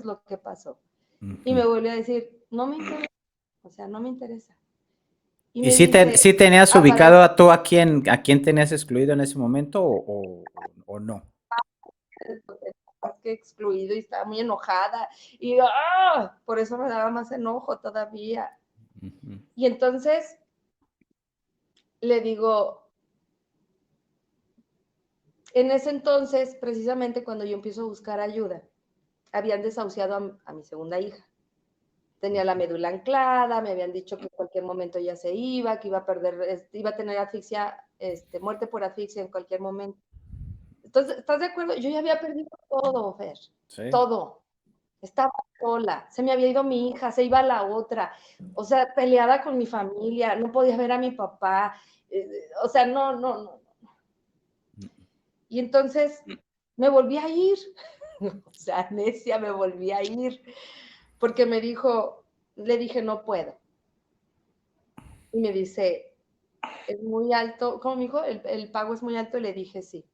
lo que pasó. Y me volvió a decir, no me interesa, o sea, no me interesa. ¿Y sí, sí tenías ubicado a tú a quién tenías excluido en ese momento o no? Que excluido y estaba muy enojada y por eso me daba más enojo todavía. Y entonces le digo, en ese entonces, precisamente cuando yo empiezo a buscar ayuda, habían desahuciado a mi segunda hija. Tenía la médula anclada, me habían dicho que en cualquier momento ya se iba, que iba a perder, iba a tener asfixia, muerte por asfixia en cualquier momento. Entonces, ¿estás de acuerdo? Yo ya había perdido todo, Fer, sí. Todo. Estaba sola, se me había ido mi hija, se iba la otra, o sea, peleada con mi familia, no podía ver a mi papá, o sea, no. Y entonces me volví a ir, o sea, necia, me volví a ir, porque me dijo, le dije, no puedo. Y me dice, es muy alto, ¿cómo me dijo? El pago es muy alto, y le dije, sí,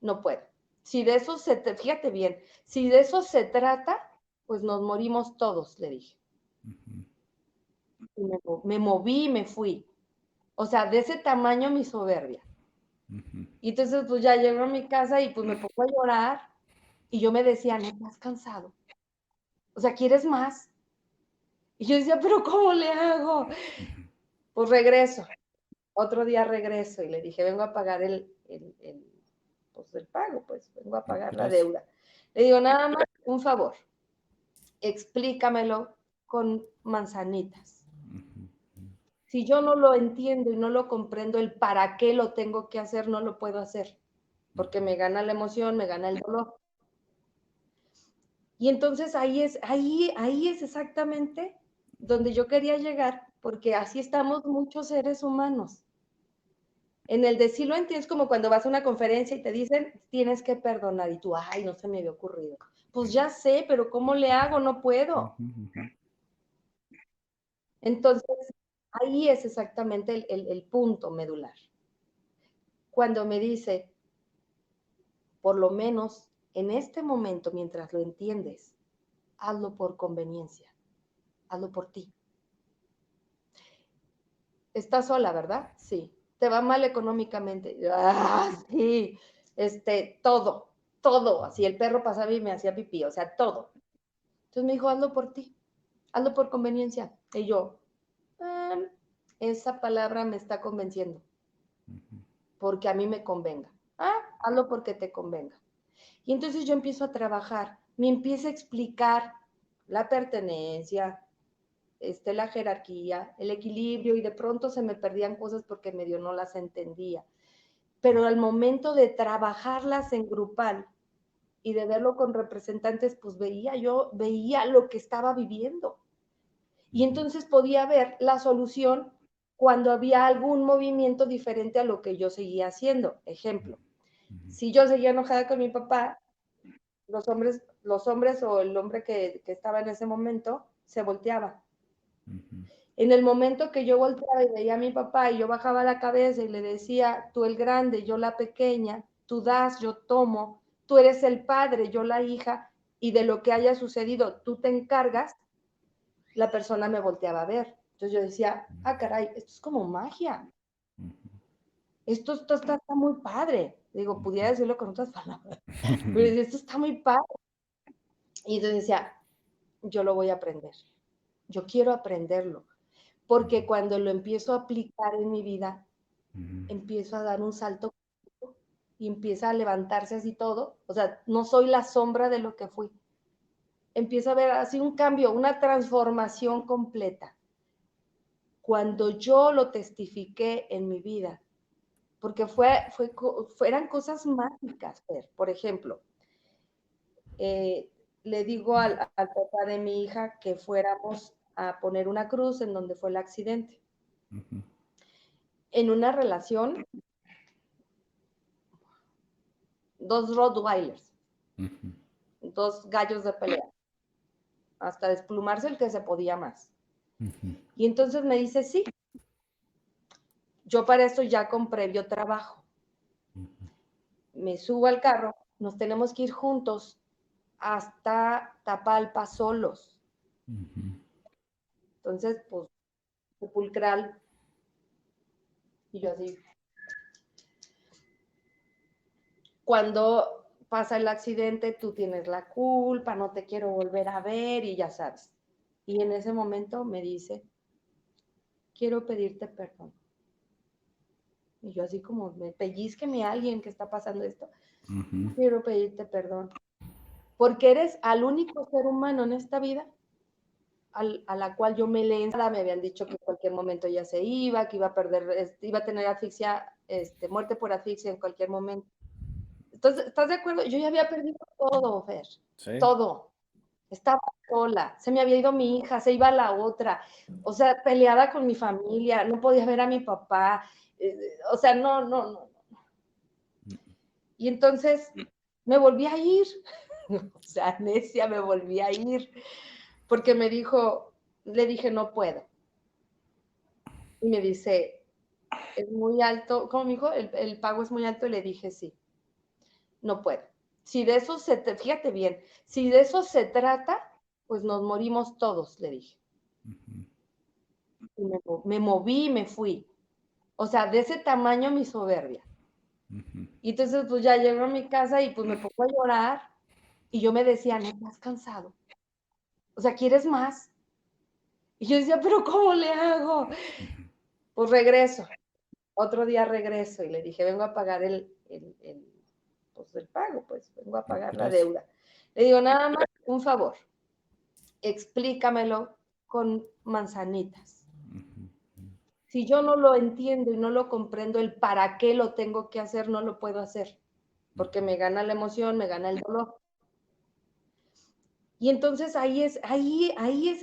no puedo. Si de eso fíjate bien, si de eso se trata, pues nos morimos todos, le dije. Y me moví y me fui. O sea, de ese tamaño mi soberbia. Y entonces pues ya llego a mi casa y pues me pongo a llorar y yo me decía, ¿no estás cansado? O sea, ¿quieres más? Y yo decía, ¿pero cómo le hago? Pues regreso. Otro día regreso y le dije, vengo a pagar pues el pago, pues vengo a pagar la deuda. Le digo, nada más un favor, explícamelo con manzanitas. Si yo no lo entiendo y no lo comprendo, el para qué lo tengo que hacer, no lo puedo hacer, porque me gana la emoción, me gana el dolor. Y entonces ahí es exactamente donde yo quería llegar, porque así estamos muchos seres humanos. En el de sí lo entiendes, como cuando vas a una conferencia y te dicen, tienes que perdonar, y tú, ay, no se me había ocurrido. Pues ya sé, pero ¿cómo le hago? No puedo. Entonces, ahí es exactamente el punto medular. Cuando me dice, por lo menos en este momento, mientras lo entiendes, hazlo por conveniencia, hazlo por ti. Estás sola, ¿verdad? Sí. ¿Te va mal económicamente? Sí. Todo. Así el perro pasaba y me hacía pipí, o sea, todo. Entonces me dijo, hazlo por ti, hazlo por conveniencia. Y yo, esa palabra me está convenciendo, porque a mí me convenga. Hazlo porque te convenga. Y entonces yo empiezo a trabajar, me empieza a explicar la pertenencia, la jerarquía, el equilibrio, y de pronto se me perdían cosas porque medio no las entendía. Pero al momento de trabajarlas en grupal y de verlo con representantes, pues veía lo que estaba viviendo. Y entonces podía ver la solución cuando había algún movimiento diferente a lo que yo seguía haciendo. Ejemplo, si yo seguía enojada con mi papá, los hombres o el hombre que estaba en ese momento se volteaba. En el momento que yo volteaba y veía a mi papá y yo bajaba la cabeza y le decía, tú el grande, yo la pequeña, tú das, yo tomo, tú eres el padre, yo la hija, y de lo que haya sucedido tú te encargas, la persona me volteaba a ver. Entonces yo decía, caray, esto es como magia. Esto está muy padre. Digo, pudiera decirlo con otras palabras, pero esto está muy padre. Y entonces decía, yo lo voy a aprender. Yo quiero aprenderlo. Porque cuando lo empiezo a aplicar en mi vida, empiezo a dar un salto y empieza a levantarse así todo. O sea, no soy la sombra de lo que fui. Empiezo a ver así un cambio, una transformación completa. Cuando yo lo testifiqué en mi vida, porque eran cosas mágicas. Por ejemplo, le digo al papá de mi hija que fuéramos a poner una cruz en donde fue el accidente. En una relación, 2 Rottweilers, 2 gallos de pelea, hasta desplumarse el que se podía más. Y entonces me dice, sí, yo para esto ya con previo trabajo. Me subo al carro, nos tenemos que ir juntos hasta Tapalpa solos. Ujú. Entonces, pues, sepulcral. Y yo así, cuando pasa el accidente, tú tienes la culpa, no te quiero volver a ver y ya sabes. Y en ese momento me dice, quiero pedirte perdón. Y yo así como, me pellizqueme a alguien que está pasando esto. Ujú. Quiero pedirte perdón. Porque eres al único ser humano en esta vida a la cual yo me le me habían dicho que en cualquier momento ya se iba, que iba a perder, iba a tener asfixia, muerte por asfixia en cualquier momento. Entonces, ¿estás de acuerdo? Yo ya había perdido todo, Fer, Sí. todo. Estaba sola, se me había ido mi hija, se iba la otra, o sea, peleada con mi familia, no podía ver a mi papá, o sea, no. Y entonces me volví a ir, o sea, necia, me volví a ir, porque me dijo, le dije, no puedo. Y me dice, es muy alto, ¿cómo me dijo? El pago es muy alto, y le dije, sí, no puedo. Si de eso fíjate bien, si de eso se trata, pues nos morimos todos, le dije. Y me moví y me fui. O sea, de ese tamaño mi soberbia. Y entonces pues ya llego a mi casa y pues me pongo a llorar y yo me decía, ¿no estás cansado? O sea, ¿quieres más? Y yo decía, ¿pero cómo le hago? Pues regreso. Otro día regreso y le dije, vengo a pagar pues el pago, pues vengo a pagar la Gracias. deuda. Le digo, nada más, un favor, explícamelo con manzanitas. Si yo no lo entiendo y no lo comprendo, el para qué lo tengo que hacer, no lo puedo hacer, porque me gana la emoción, me gana el dolor. Y entonces ahí es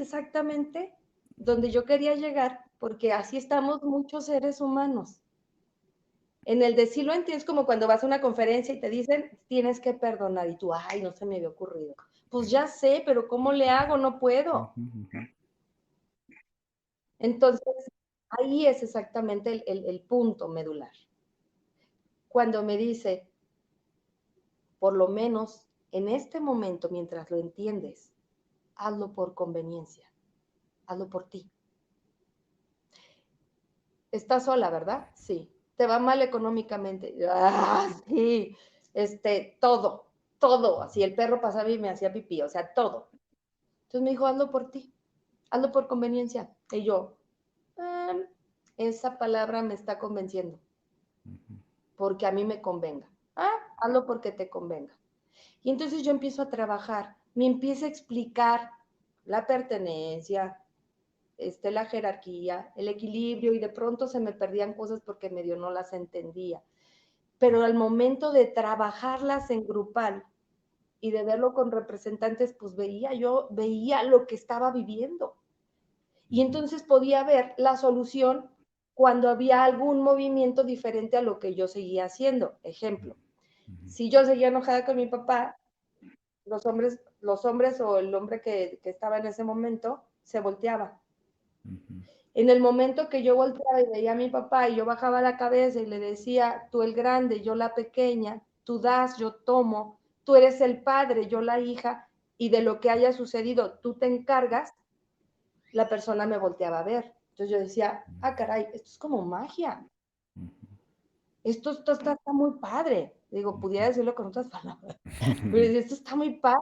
exactamente donde yo quería llegar, porque así estamos muchos seres humanos. En el de sí lo entiendes, como cuando vas a una conferencia y te dicen, tienes que perdonar, y tú, ay, no se me había ocurrido. Pues ya sé, pero ¿cómo le hago? No puedo. Entonces, ahí es exactamente el punto medular. Cuando me dice, por lo menos en este momento, mientras lo entiendes, hazlo por conveniencia, hazlo por ti. Estás sola, ¿verdad? Sí. ¿Te va mal económicamente? Ah, sí. Todo. Así el perro pasaba y me hacía pipí, o sea, todo. Entonces me dijo, hazlo por ti, hazlo por conveniencia. Y yo, esa palabra me está convenciendo, porque a mí me convenga. Ah, hazlo porque te convenga. Y entonces yo empiezo a trabajar, me empieza a explicar la pertenencia, la jerarquía, el equilibrio, y de pronto se me perdían cosas porque medio no las entendía. Pero al momento de trabajarlas en grupal y de verlo con representantes, pues veía lo que estaba viviendo. Y entonces podía ver la solución cuando había algún movimiento diferente a lo que yo seguía haciendo. Ejemplo, si yo seguía enojada con mi papá, los hombres o el hombre que estaba en ese momento se volteaba. En el momento que yo volteaba y veía a mi papá y yo bajaba la cabeza y le decía, tú el grande, yo la pequeña, tú das, yo tomo, tú eres el padre, yo la hija, y de lo que haya sucedido tú te encargas, la persona me volteaba a ver. Entonces yo decía, ah, caray, esto es como magia. Esto está muy padre. Digo, pudiera decirlo con otras palabras, pero esto está muy padre.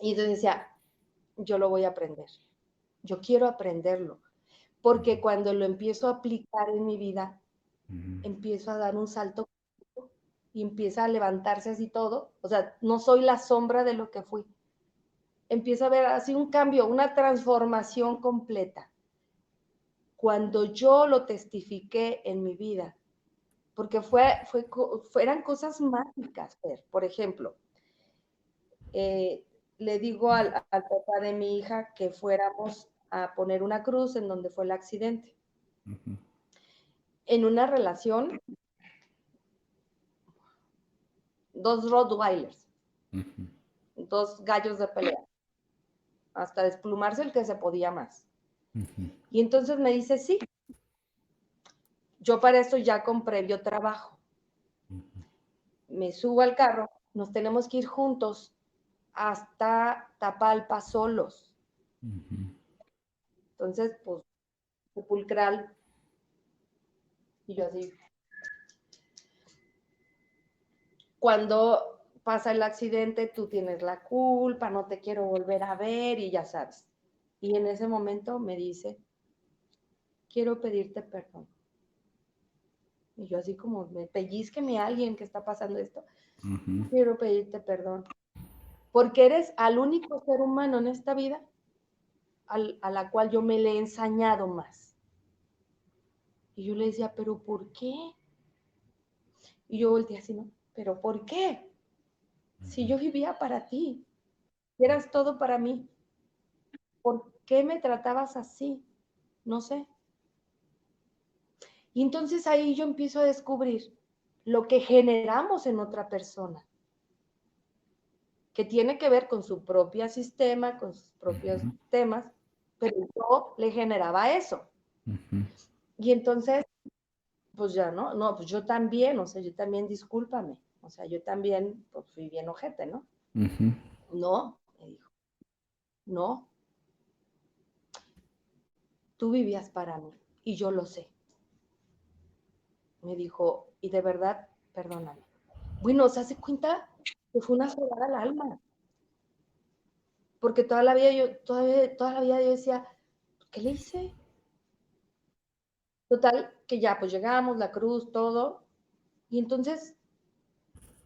Y entonces decía, yo lo voy a aprender. Yo quiero aprenderlo. Porque cuando lo empiezo a aplicar en mi vida, empiezo a dar un salto y empieza a levantarse así todo. O sea, no soy la sombra de lo que fui. Empiezo a ver así un cambio, una transformación completa. Cuando yo lo testifiqué en mi vida, porque eran cosas mágicas. Por ejemplo, le digo al papá de mi hija que fuéramos a poner una cruz en donde fue el accidente. En una relación, 2 Rottweilers, 2 gallos de pelea, hasta desplumarse el que se podía más. Y entonces me dice, sí, yo para esto ya con previo trabajo. Me subo al carro, nos tenemos que ir juntos hasta Tapalpa solos. Ujú. Entonces, pues, sepulcral. Y yo así, cuando pasa el accidente, tú tienes la culpa, no te quiero volver a ver y ya sabes. Y en ese momento me dice, quiero pedirte perdón. Y yo así como, me pellizqueme a alguien que está pasando esto. Ujú. Quiero pedirte perdón. Porque eres al único ser humano en esta vida a la cual yo me le he ensañado más. Y yo le decía, ¿pero por qué? Y yo volteé así, ¿no? ¿Pero por qué? Si yo vivía para ti, eras todo para mí, ¿por qué me tratabas así? No sé. Y entonces ahí yo empiezo a descubrir lo que generamos en otra persona, que tiene que ver con su propio sistema, con sus propios Ujú. temas, pero yo le generaba eso. Ujú. Y entonces, pues ya, ¿no? Pues yo también, o sea, yo también discúlpame, o sea, yo también pues, fui bien ojete, ¿no? Ujú. No, me dijo, no, tú vivías para mí y yo lo sé. Me dijo, y de verdad, perdóname. Bueno, ¿se hace cuenta que fue una soledad al alma? Porque toda la vida yo decía, ¿qué le hice? Total, que ya, pues llegamos, la cruz, todo, y entonces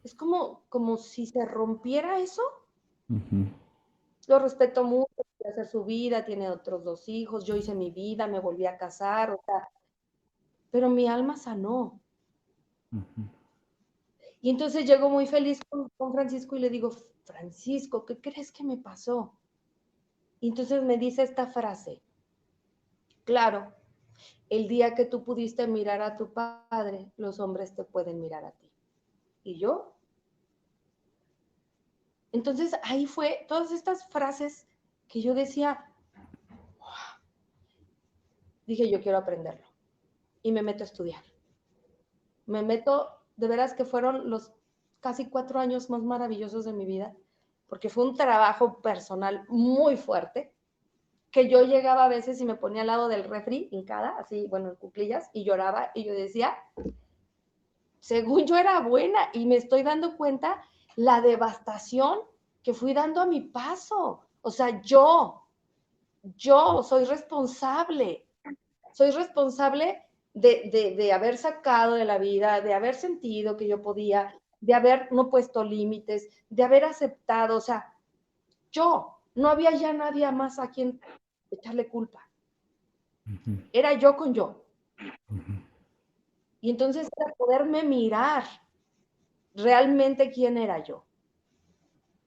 es como si se rompiera eso. Ujú. Lo respeto mucho, quiere hacer su vida, tiene otros 2 hijos, yo hice mi vida, me volví a casar, o sea, pero mi alma sanó. Ujú. Y entonces llego muy feliz con Francisco y le digo, Francisco, ¿qué crees que me pasó? Y entonces me dice esta frase, claro, el día que tú pudiste mirar a tu padre, los hombres te pueden mirar a ti. Y yo, entonces ahí fue todas estas frases que yo decía, dije, yo quiero aprenderlo. Y me meto a estudiar. Me meto, de veras que fueron los casi 4 años más maravillosos de mi vida, porque fue un trabajo personal muy fuerte, que yo llegaba a veces y me ponía al lado del refri, hincada, así, bueno, en cuclillas, y lloraba, y yo decía, según yo era buena, y me estoy dando cuenta la devastación que fui dando a mi paso. O sea, yo soy responsable de haber sacado de la vida, de haber sentido que yo podía, de haber no puesto límites, de haber aceptado, o sea, no había ya nadie más a quien echarle culpa. Ujú. Era yo con yo. Ujú. Y entonces era poderme mirar realmente quién era yo.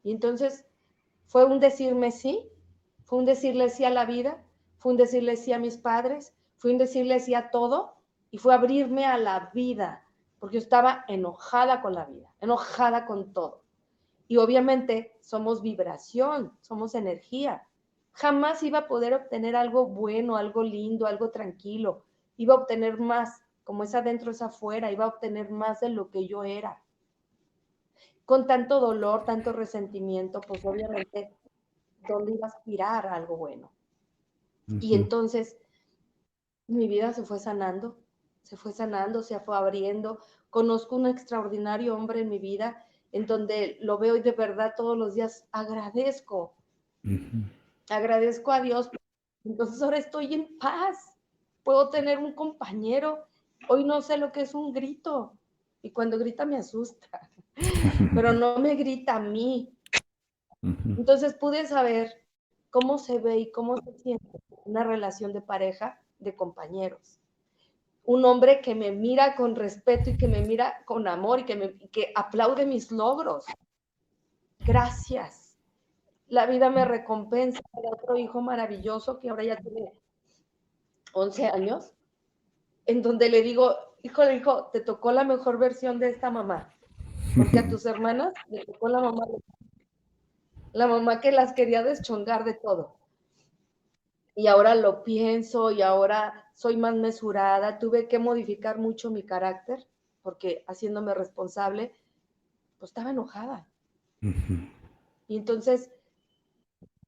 Y entonces fue un decirme sí, fue un decirle sí a la vida, fue un decirle sí a mis padres, fue un decirle sí a todo y fue abrirme a la vida, porque yo estaba enojada con la vida, enojada con todo. Y obviamente somos vibración, somos energía. Jamás iba a poder obtener algo bueno, algo lindo, algo tranquilo. Iba a obtener más, como es adentro es afuera, iba a obtener más de lo que yo era. Con tanto dolor, tanto resentimiento, pues obviamente, ¿dónde iba a aspirar a algo bueno? Y Ujú. entonces mi vida se fue abriendo. Conozco un extraordinario hombre en mi vida, en donde lo veo y de verdad todos los días Ujú. agradezco a Dios. Entonces ahora estoy en paz, puedo tener un compañero. Hoy no sé lo que es un grito, y cuando grita me asusta, pero no me grita a mí. Ujú. Entonces pude saber cómo se ve y cómo se siente una relación de pareja, de compañeros. Un hombre que me mira con respeto y que me mira con amor y que aplaude mis logros. Gracias. La vida me recompensa. Hay otro hijo maravilloso que ahora ya tiene 11 años, en donde le digo, hijo, te tocó la mejor versión de esta mamá, porque a tus hermanas le tocó la mamá que las quería deschongar de todo. Y ahora lo pienso y ahora soy más mesurada. Tuve que modificar mucho mi carácter porque haciéndome responsable, pues estaba enojada. Ujú. Y entonces